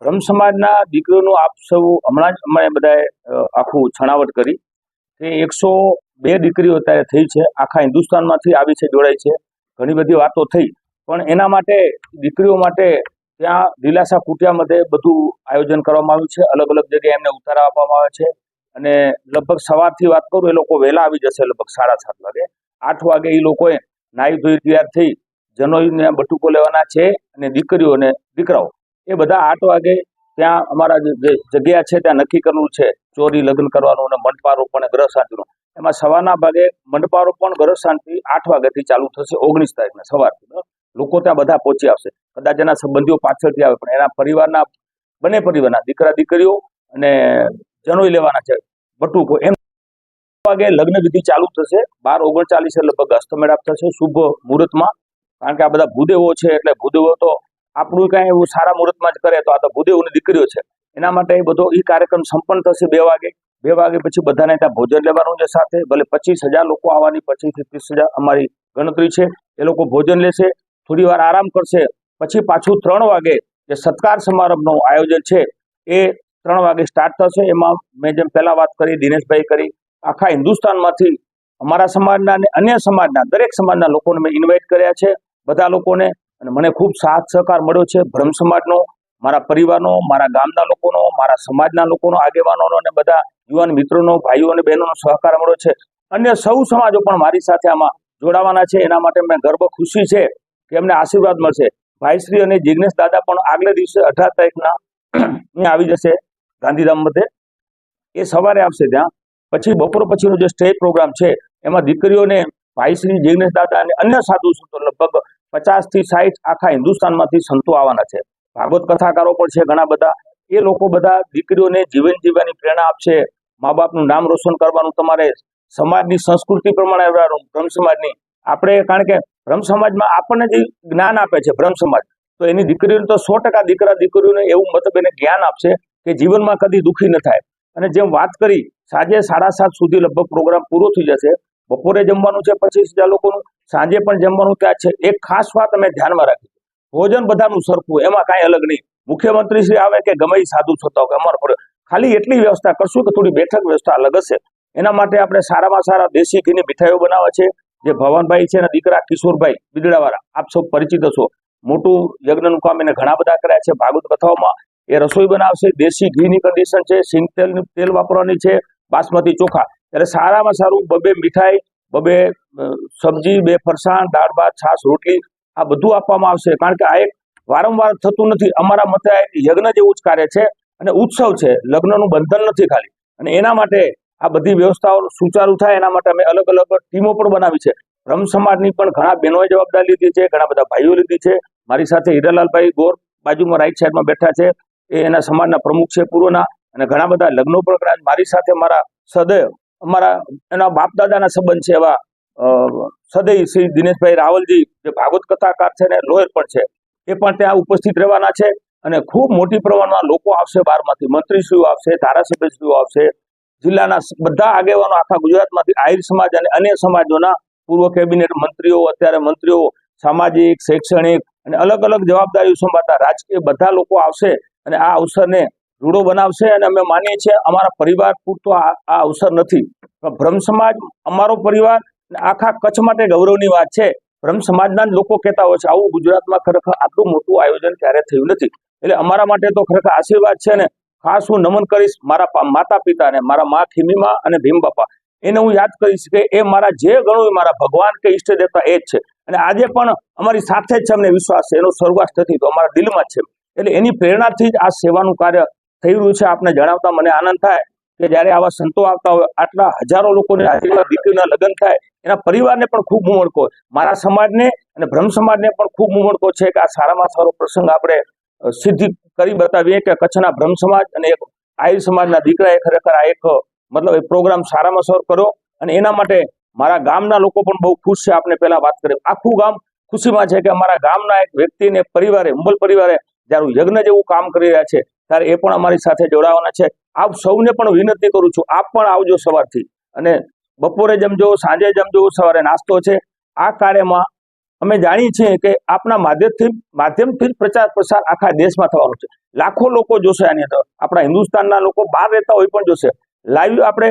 બ્રહ્મ સમાજના દીકરીઓનું આપ સૌ હમણાં જ અમે બધાએ આખું છણાવટ કરી કે 102 દીકરીઓ અત્યારે થઈ છે, આખા હિન્દુસ્તાનમાંથી આવી છે, જોડાઈ છે, ઘણી બધી વાતો થઈ, પણ એના માટે દીકરીઓ માટે ત્યાં દિલાસા કુટિયા મધ્યે બધું આયોજન કરવામાં આવ્યું છે. અલગ અલગ જગ્યાએ એમને ઉતારા આપવામાં આવે છે અને લગભગ સવારથી વાત કરું એ લોકો વહેલા આવી જશે, લગભગ 7:30 વાગે. 8 વાગે એ લોકોએ નાહી ધોઈ તૈયાર થઈ જનોઈને બટુકો લેવાના છે અને દીકરીઓ અને દીકરાઓ એ બધા 8 વાગે ત્યાં અમારા જે જગ્યા છે ત્યાં નક્કી કરવું છે ચોરી લગ્ન કરવાનું અને મંડપારોપણ અને ગ્રહ શાંતિનું. એમાં સવારના ભાગે મંડપારોપણ ગ્રહ શાંતિ 8 વાગ્યાથી ચાલુ થશે. 19 તારીખના સવારથી લોકો ત્યાં બધા પહોંચી આવશે. કદાચ એના સંબંધીઓ પાછળથી આવે પણ એના પરિવારના બંને પરિવારના દીકરા દીકરીઓ અને જનોઈ લેવાના છે બટુકો. એમ વાગે લગ્ન વિધિ ચાલુ થશે. 12:39 લગભગ હસ્તમેળાપ થશે શુભ મુહૂર્તમાં, કારણ કે આ બધા ભૂદેવો છે એટલે ભૂદેવો તો આપણું કાંઈ એવું સારા મુહૂર્તમાં જ કરે, તો આ તો ભૂદેવોની દીકરીઓ છે. એના માટે એ બધો એ કાર્યક્રમ સંપન્ન થશે 2 વાગે. 2 વાગે પછી બધાને ત્યાં ભોજન લેવાનું છે સાથે. ભલે 25,000 લોકો આવવાની, 25,000 થી 30,000 અમારી ગણતરી છે. એ લોકો ભોજન લેશે, થોડી વાર આરામ કરશે, પછી પાછું 3 વાગે જે સત્કાર સમારંભનું આયોજન છે એ 3 વાગે સ્ટાર્ટ થશે. એમાં મેં જેમ પહેલા વાત કરી, દિનેશભાઈ કરી, આખા હિન્દુસ્તાનમાંથી અમારા સમાજના અને અન્ય સમાજના દરેક સમાજના લોકોને મેં ઇન્વાઇટ કર્યા છે, બધા લોકોને. અને મને ખૂબ સાથ સહકાર મળ્યો છે બ્રહ્મ સમાજનો, મારા પરિવારનો, મારા ગામના લોકોનો, મારા સમાજના લોકોનો, આગેવાનોનો અને બધા યુવાન મિત્રોનો, ભાઈઓ અને બહેનોનો સહકાર મળ્યો છે. અન્ય સૌ સમાજો પણ મારી સાથે આમાં જોડાવાના છે. એના માટે મેં ગર્વ ખુશી છે કે એમને આશીર્વાદ મળશે. ભાઈશ્રી અને જિગ્નેશ દાદા પણ આગલે દિવસે 18 તારીખના અહીંયા આવી જશે ગાંધીધામ મધ્યે. એ સવારે આવશે ત્યાં. પછી બપોર પછીનો જે સ્ટેજ પ્રોગ્રામ છે એમાં દીકરીઓને ભાઈશ્રી જિગ્નેશ દાદા અને અન્ય સાધુ સંતો લગભગ 50 થી 60 આખા હિન્દુસ્તાનમાંથી સંતો આવવાના છે. ભાગવત કથાકારો પણ છે ઘણા બધા. એ લોકો બધા દીકરીઓને જીવન જીવવાની પ્રેરણા આપશે. મા બાપનું નામ રોશન કરવાનું, તમારે સમાજની સંસ્કૃતિ પ્રમાણે રહેવાનું. બ્રહ્મ સમાજની આપણે, કારણ કે બ્રહ્મ સમાજમાં આપણને જે જ્ઞાન આપે છે બ્રહ્મ સમાજ, તો એની દીકરીઓને તો 100% દીકરા દીકરીઓને એવું મતલબ એને જ્ઞાન આપશે કે જીવનમાં કદી દુઃખી ન થાય. અને જેમ વાત કરી, સાંજે 7:30 સુધી લગભગ પ્રોગ્રામ પૂરો થઈ જશે. બપોરે જમવાનું છે 25,000 લોકોનું, સાંજે પણ જમવાનું ત્યાં છે. એક ખાસ વાત અમે ધ્યાનમાં રાખી, ભોજન બધાનું સરખું, એમાં કાંઈ અલગ નહીં. મુખ્યમંત્રી શ્રી આવે કે ગમે એ સાધુ થતા હોય, અમારા પર ખાલી એટલી વ્યવસ્થા કરશું કે થોડી બેઠક વ્યવસ્થા અલગ હશે. એના માટે આપણે સારામાં સારા દેશી ઘીની મીઠાઈઓ બનાવે છે. જે ભવાનભાઈ છે અને દીકરા કિશોરભાઈ બિદડાવાળા, આપ સૌ પરિચિત હશો. મોટું યજ્ઞનું કામ એને ઘણા બધા કર્યા છે ભાગવત કથાઓમાં. એ રસોઈ બનાવશે. દેશી ઘીની કન્ડિશન છે, સિંગ તેલ વાપરવાની છે, બાસમતી ચોખા. એટલે સારામાં સારું 2 મીઠાઈ, 2 સબ્જી, 2 ફરસાણ, દાળ ભાત, છાશ, રોટલી, આ બધું આપવામાં આવશે. કારણ કે આ એક વારંવાર થતું નથી. અમારા મતે આ એક યજ્ઞ જેવું જ કાર્ય છે અને ઉત્સવ છે, લગ્નનું બંધન નથી ખાલી. અને એના માટે આ બધી વ્યવસ્થાઓ સુચારુ થાય એના માટે અમે અલગ અલગ ટીમો પણ બનાવી છે. બ્રહ્મ સમાજની પણ ઘણા બહેનોએ જવાબદારી લીધી છે, ઘણા બધા ભાઈઓ લીધી છે. મારી સાથે હીરાલાલભાઈ ગોર બાજુમાં રાઈટ સાઈડમાં બેઠા છે, એ એના સમાજના પ્રમુખ છે પૂર્વના. અને ઘણા બધા લગ્નો પણ કર્યા. મારી સાથે મારા સદૈવ અમારા એના બાપ દાદાના સંબંધ છે એવા સદૈવ શ્રી દિનેશભાઈ રાવલજી, જે ભાગવત કથાકાર છે ને લોયર પણ છે, એ પણ ત્યાં ઉપસ્થિત રહેવાના છે. અને ખૂબ મોટી પ્રમાણમાં લોકો આવશે, બહારમાંથી મંત્રીશ્રીઓ આવશે, ધારાસભ્યશ્રીઓ આવશે, જિલ્લાના બધા આગેવાનો આખા ગુજરાતમાંથી, આહિર સમાજ અને અન્ય સમાજોના પૂર્વ કેબિનેટ મંત્રીઓ, અત્યારે મંત્રીઓ, સામાજિક, શૈક્ષણિક અને અલગ અલગ જવાબદારીઓ સંભાળતા રાજકીય બધા લોકો આવશે અને આ અવસરને રૂડો બનાવશે. અને અમે માનીએ છીએ અમારા પરિવાર પૂરતો આ અવસર નથી, પણ બ્રહ્મ સમાજ અમારો પરિવાર આખા કચ્છ માટે ગૌરવની વાત છે. બ્રહ્મ સમાજના જ લોકો કહેતા હોય છે આવું ગુજરાતમાં ખરેખર આટલું મોટું આયોજન ક્યારે થયું નથી. એટલે અમારા માટે તો ખરેખર આશીર્વાદ છે ને. ખાસ હું નમન કરીશ મારા માતા પિતાને, મારા મા ખીમીમા અને ભીમ બાપા. એને હું યાદ કરીશ કે એ મારા જે ગણું મારા ભગવાન કે ઈષ્ટ દેવતા એ જ છે. અને આજે પણ અમારી સાથે જ છે, અમને વિશ્વાસ છે. એનો સ્વર્ગવાસ નથી તો અમારા દિલમાં જ છે. એટલે એની પ્રેરણાથી જ આ સેવાનું કાર્ય થઈ રહ્યું છે. આપને જણાવતા મને આનંદ થાય કે જ્યારે આવા સંતો આવતા હોય, આટલા હજારો લોકોની હાજરીમાં દીકરીના લગ્ન થાય, એના પરિવારને પણ ખૂબ મુમણકો, મારા સમાજને અને બ્રહ્મ સમાજને પણ ખૂબ મુમણકો છે કે આ સારામાં સારો પ્રસંગ આપણે સિદ્ધિ કરી બતાવીએ કે કચ્છના બ્રહ્મ સમાજ અને એક આહિર સમાજના દીકરાએ ખરેખર આ એક મતલબ એ પ્રોગ્રામ સારામાં સારો કર્યો. અને એના માટે મારા ગામના લોકો પણ બહુ ખુશ છે. આપને પહેલા વાત કરી, આખું ગામ ખુશીમાં છે કે અમારા ગામના એક વ્યક્તિને પરિવારે, ઉંબલ પરિવારે જ્યારે યજ્ઞ જેવું કામ કરી રહ્યા છે ત્યારે એ પણ અમારી સાથે જોડાવાના છે. આપ સૌને પણ વિનંતી કરું છું, આપ પણ આવજો સવારથી, અને બપોરે જમજો, સાંજે જમજો, સવારે નાસ્તો છે. આ કાર્યમાં અમે જાણીએ છીએ કે આપના માધ્યમથી જ પ્રચાર પ્રસાર આખા દેશમાં થવાનો છે. લાખો લોકો જોશે આની અંદર, આપણા હિન્દુસ્તાનના લોકો બહાર રહેતા હોય પણ જોશે. લાઈવ આપણે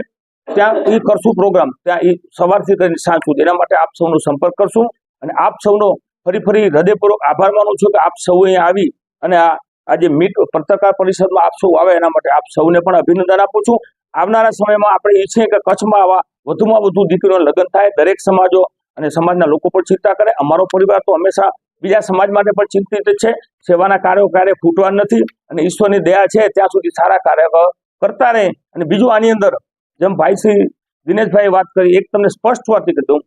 ત્યાં એ કરશું પ્રોગ્રામ, ત્યાં એ સવારથી કરીને સાંજ સુધી. એના માટે આપ સૌનો સંપર્ક કરશું અને આપ સૌનો ફરી હૃદયપૂર્વક આભાર માનું છું કે આપ સૌ અહીંયા આવી અને આજે પત્રકાર પરિષદમાં આપ સૌ આવે એના માટે આપ સૌને પણ અભિનંદન આપું છું. આવનારા સમયમાં આપણે ઈચ્છીએ કે કચ્છમાં આવા વધુમાં વધુ દીકરીઓના લગ્ન થાય. દરેક સમાજો અને સમાજના લોકો પણ ચિંતા કરે. અમારો પરિવાર તો હંમેશા બીજા સમાજ માટે પણ ચિંતિત છે. સેવાના કાર્યો ક્યારેય ફૂટવા નથી અને ઈશ્વરની દયા છે ત્યાં સુધી સારા કાર્ય કરતા રહે. અને બીજું આની અંદર જેમ ભાઈ શ્રી દિનેશભાઈ વાત કરી, એક તમને સ્પષ્ટ વાત કરી દઉં,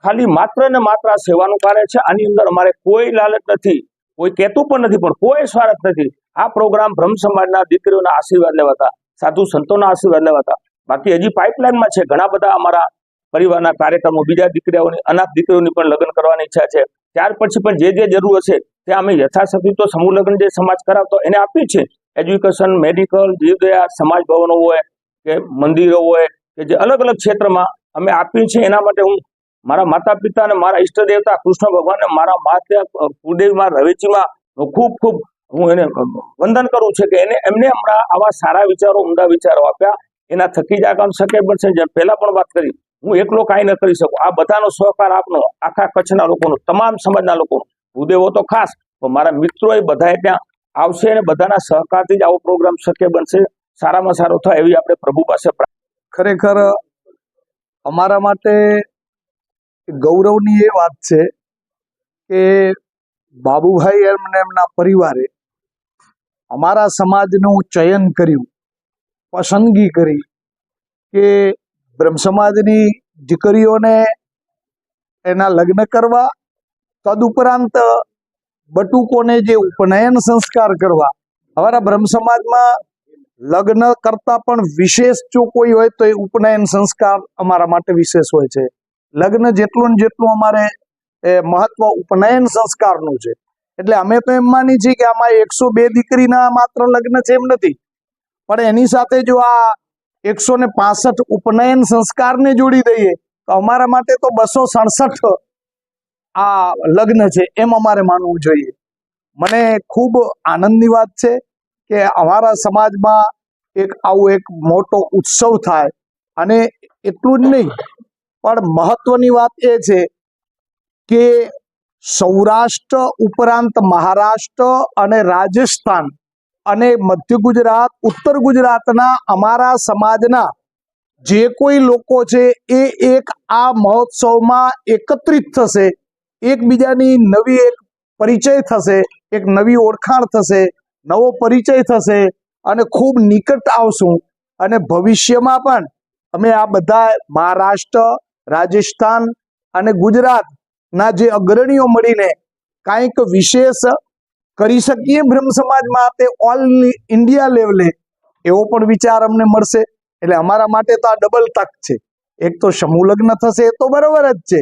ખાલી માત્ર ને માત્ર આ સેવાનું કાર્ય છે. આની અંદર અમારે કોઈ લાલચ નથી, કોઈ કહેતું પણ નથી, પણ કોઈ સ્વાર્થ નથી. આ પ્રોગ્રામ બ્રહ્મ સમાજના દીકરીઓના આશીર્વાદ લેવાતા, સાધુ સંતોના આશીર્વાદ લેવાતા. બાકી હજી પાઇપલાઇનમાં છે ઘણા બધા અમારા પરિવારના કાર્યક્રમો, બીજા દીકરીઓની, અનાથ દીકરીઓની પણ લગ્ન કરવાની ઈચ્છા છે. ત્યાર પછી પણ જે જરૂર હશે તે અમે યથાશક્તિ તો સમૂહ લગ્ન જે સમાજ કરાવતો એને આપી છે. એજ્યુકેશન, મેડિકલ, જીવદયા, સમાજ ભવનો હોય કે મંદિરો હોય કે જે અલગ અલગ ક્ષેત્રમાં અમે આપીએ છીએ. એના માટે હું મારા માતા પિતા અને મારા ઈષ્ટ દેવતા કૃષ્ણ ભગવાનને, મારા માતા કુળદેવી માં રવેચીમાં ખૂબ હું એને વંદન કરું છું કે એમને હમણાં આવા સારા વિચારો, ઉમદા વિચારો આપ્યા. એના થકી જ આ કામ શક્ય બનશે. જેમ પહેલા પણ વાત કરી, હું એકલો કાંઈ ન કરી શકું. આ બધાનો સહકાર આપનો, આખા કચ્છના લોકોનો, તમામ સમાજના લોકોનો, ભૂદેવો તો ખાસ, પણ મારા મિત્રો એ બધા ત્યાં આવશે અને બધાના સહકારથી જ આવો પ્રોગ્રામ શક્ય બનશે. સારામાં સારો થાય એવી આપણે પ્રભુ પાસે ખરેખર અમારા માટે ગૌરવની એ વાત છે કે બાબુભાઈ એમને એમના પરિવારે અમારા સમાજનું ચયન કર્યું, પસંદગી કરી કે બ્રહ્મ સમાજની દીકરીઓને એના લગ્ન કરવા, તદુપરાંત બટુકોને જે ઉપનયન સંસ્કાર કરવા. અમારા બ્રહ્મ સમાજમાં લગ્ન કરતા પણ વિશેષ જો કોઈ હોય તો એ ઉપનયન સંસ્કાર અમારા માટે વિશેષ હોય છે. લગ્ન જેટલું ને જેટલું અમારે મહત્વ ઉપનયન સંસ્કારનું છે. એટલે અમે તો એમ માની છીએ કે આમાં 102 દીકરીના માત્ર લગ્ન છે એમ નથી, પણ એની સાથે જો આ 165 ઉપનયન સંસ્કારને જોડી દઈએ તો અમારા માટે તો 267 આ લગ્ન છે એમ અમારે માનવું જોઈએ. મને ખૂબ આનંદની વાત છે કે અમારા સમાજમાં આવું એક મોટો ઉત્સવ થાય. અને એટલું જ નહીં, પણ મહત્વની વાત એ છે કે સૌરાષ્ટ્ર ઉપરાંત મહારાષ્ટ્ર અને રાજસ્થાન અને મધ્ય ગુજરાત, ઉત્તર ગુજરાતના અમારા સમાજના જે કોઈ લોકો છે એ એક આ મહોત્સવમાં એકત્રિત થશે. એકબીજાની નવી એક પરિચય થશે, એક નવી ઓળખાણ થશે, નવો પરિચય થશે અને ખૂબ નિકટ આવશું. અને ભવિષ્યમાં પણ અમે આ બધા મહારાષ્ટ્ર, રાજસ્થાન અને ગુજરાતના જે અગ્રણીઓ મળીને કાંઈક વિશેષ કરી શકીએ બ્રહ્મ સમાજમાં, તે ઓલ ઇન્ડિયા લેવલે એવો પણ વિચાર અમને મળશે. એટલે અમારા માટે તો આ ડબલ તક છે. એક તો સમૂહ લગ્ન થશે એ તો બરોબર જ છે,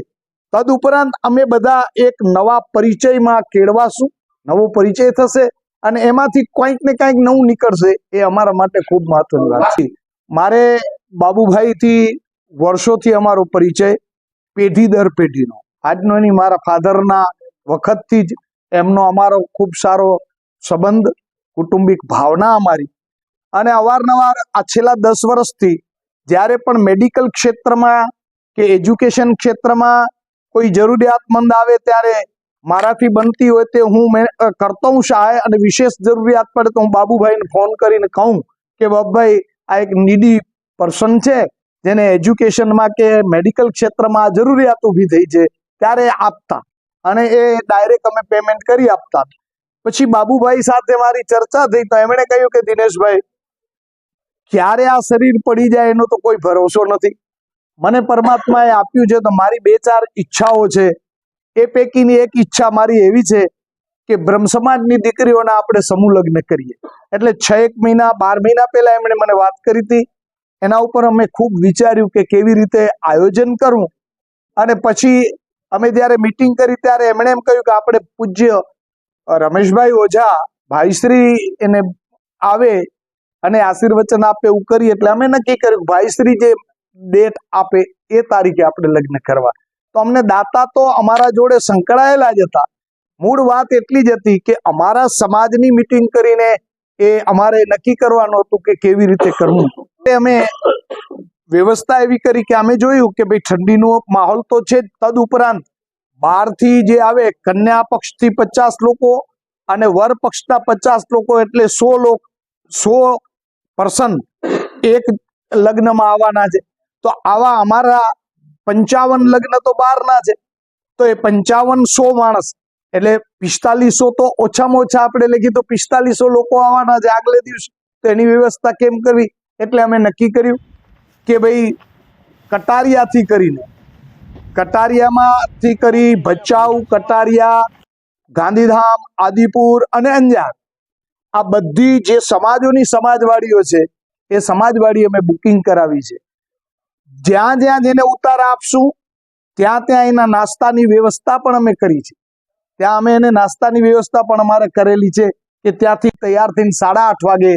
તદુપરાંત અમે બધા એક નવા પરિચયમાં કેળવાશું, નવો પરિચય થશે અને એમાંથી કંઈક ને કંઈક નવું નીકળશે. એ અમારા માટે ખૂબ મહત્વની વાત છે. મારે બાબુભાઈથી વર્ષોથી અમારો પરિચય, પેઢી દર પેઢીનો. આજનો એની મારા ફાધરના વખતથી જ એમનો અમારો ખૂબ સારો સંબંધ, કુટુંબિક ભાવના અમારી. અને અવારનવાર આ છેલ્લા 10 વર્ષથી જ્યારે પણ મેડિકલ ક્ષેત્રમાં કે એજ્યુકેશન ક્ષેત્રમાં કોઈ જરૂરિયાતમંદ આવે ત્યારે મારાથી બનતી હોય તે હું કરતો હું સહાય. અને વિશેષ જરૂરિયાત પડે તો હું બાબુભાઈને ફોન કરીને કહું કે બાબુભાઈ આ એક નીડી પર્સન છે જેને એજ્યુકેશનમાં કે મેડિકલ ક્ષેત્રમાં આ જરૂરિયાત ઊભી થઈ છે, ત્યારે આપતા અને એ ડાયરેક્ટ અમે પેમેન્ટ કરી આપતા. પછી બાબુભાઈ સાથે મારી ચર્ચા થઈ તો એમણે કહ્યું કે દિનેશભાઈ, ક્યારે આ શરીર પડી જાય એનો તો કોઈ ભરોસો નથી. મને પરમાત્માએ આપ્યું છે તો મારી 2-4 ઈચ્છાઓ છે. એ પૈકીની એક ઈચ્છા મારી એવી છે કે બ્રહ્મ સમાજની દીકરીઓના આપણે સમૂહ લગ્ન કરીએ. એટલે 6 મહિના 12 મહિના પહેલા એમણે મને વાત કરી હતી. એના ઉપર અમે ખૂબ વિચાર્યું કે કેવી રીતે આયોજન કરવું. અને પછી અમે જ્યારે મીટિંગ કરી ત્યારે એમણે એમ કહ્યું કે આપણે પૂજ્ય રમેશભાઈ ઓઝા ભાઈશ્રી એને આવે અને આશીર્વચન આપે એવું કરીએ. એટલે અમે નક્કી કર્યું ભાઈશ્રી જે ડેટ આપે એ તારીખે આપણે લગ્ન કરવા. તો અમને દાતા તો અમારા જોડે સંકળાયેલા જ હતા. મૂળ વાત એટલી જ હતી કે અમારા સમાજની મીટિંગ કરીને એ અમારે નક્કી કરવાનું હતું કે કેવી રીતે કરવું. અમે વ્યવસ્થા એવી કરી કે અમે જોયું કે ભાઈ ઠંડીનો માહોલ તો છે જ, તદ ઉપરાંત બહારથી જે આવે કન્યા પક્ષથી 50 લોકો અને વર પક્ષના 50 લોકો, એટલે 100 પર્સન એક લગ્નમાં આવવાના છે. તો આવા અમારા 55 લગ્ન તો બહારના છે, તો એ 5500 માણસ એટલે 4500 તો ઓછામાં ઓછા આપણે લખી તો 4500 લોકો આવવાના છે આગલે દિવસે. તો એની વ્યવસ્થા કેમ કરવી, એટલે અમે નક્કી કર્યું કે ભાઈ કટારિયામાંથી કરી ભચાઉ, કટારિયા, ગાંધીધામ, આદિપુર અને અંજાર, આ બધી જે સમાજોની સમાજવાડીઓ છે એ સમાજવાડી અમે બુકિંગ કરાવી છે. જ્યાં જ્યાં જેને ઉતારા આપશું ત્યાં ત્યાં એના નાસ્તાની વ્યવસ્થા પણ અમે કરી છે. ત્યાં અમે એને નાસ્તાની વ્યવસ્થા પણ અમારે કરેલી છે કે ત્યાંથી તૈયાર થઈને 8:30 વાગે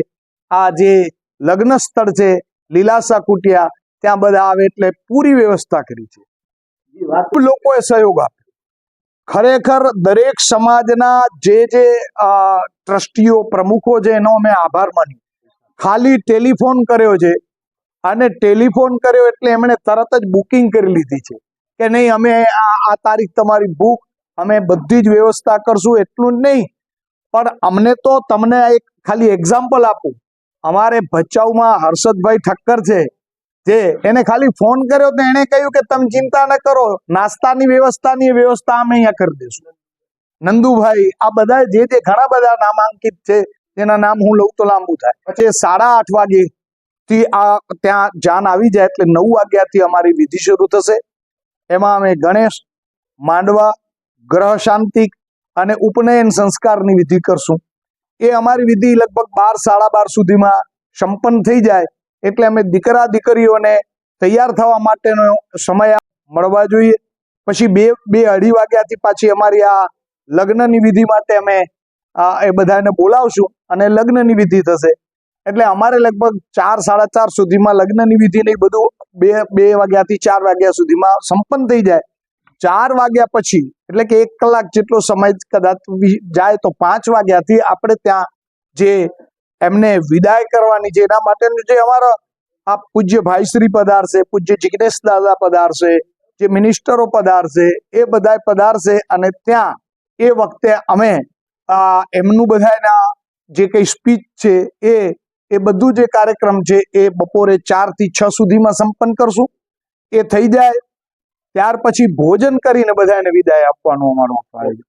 આ જે લગ્ન સ્થળ છે લીલાસા કુટિયા, ત્યાં બધા આવે એટલે પૂરી વ્યવસ્થા કરી છે. લોકોએ સહયોગ આપ્યો. ખરેખર દરેક સમાજના જે ટ્રસ્ટીઓ પ્રમુખો છે એનો અમે આભાર માન્યો. ખાલી ટેલિફોન કર્યો છે અને ટેલિફોન કર્યો એટલે એમણે તરત જ બુકિંગ કરી લીધી છે કે નહીં અમે આ તારીખ તમારી બુક, અમે બધી જ વ્યવસ્થા કરશું. એટલું જ નહીં પણ અમને તો તમને એક ખાલી એક્ઝામ્પલ આપું, અમારે ભચાઉમાં હર્ષદભાઈ ઠક્કર છે, જે એને ખાલી ફોન કર્યો તો એને કહ્યું કે તમે ચિંતા ન કરો, નાસ્તાની વ્યવસ્થાની વ્યવસ્થા અમે અહીંયા કરી દઈશું. નંદુભાઈ, આ બધા જે ઘણા બધા નામાંકિત છે જેના નામ હું લઉં તો લાંબુ થાય. પછી 8:30 વાગે થી આ ત્યાં જાન આવી જાય એટલે 9 વાગ્યાથી અમારી વિધિ શરૂ થશે. એમાં અમે ગણેશ, માંડવા, ગ્રહ શાંતિ અને ઉપનયન સંસ્કારની વિધિ કરશું. એ અમારી વિધિ લગભગ 12-12:30 સુધીમાં સંપન્ન થઈ જાય એટલે અમે દીકરા દીકરીઓને તૈયાર થવા માટેનો સમય મળવા જોઈએ. પછી 2-2:30 વાગ્યાથી પાછી અમારી આ લગ્નની વિધિ માટે અમે એ બધાને બોલાવશું અને લગ્નની વિધિ થશે. એટલે અમારે લગભગ 4-4:30 સુધીમાં લગ્નની વિધિ નહીં બધું 2 વાગ્યાથી 4 વાગ્યા સુધીમાં સંપન્ન થઈ જાય. 4 વાગ્યા પછી એટલે કે 1 કલાક જેટલો સમય કદાચ જાય તો 5 વાગ્યાથી આપણે ત્યાં જે એમને વિદાય કરવાની છે એના માટેનું જે અમારા આ પૂજ્ય ભાઈશ્રી પધારશે, પૂજ્ય જિગ્નેશ દાદા પધારશે, જે મિનિસ્ટરો પધારશે, એ બધા પધારશે અને ત્યાં એ વખતે અમે એમનું બધાના જે કંઈ સ્પીચ છે એ બધું જે કાર્યક્રમ છે એ બપોરે 4 થી 6 સુધીમાં સંપન્ન કરશું. એ થઈ જાય ત્યાર પછી ભોજન કરીને બધાને વિદાય આપવાનું અમારું આયોજન.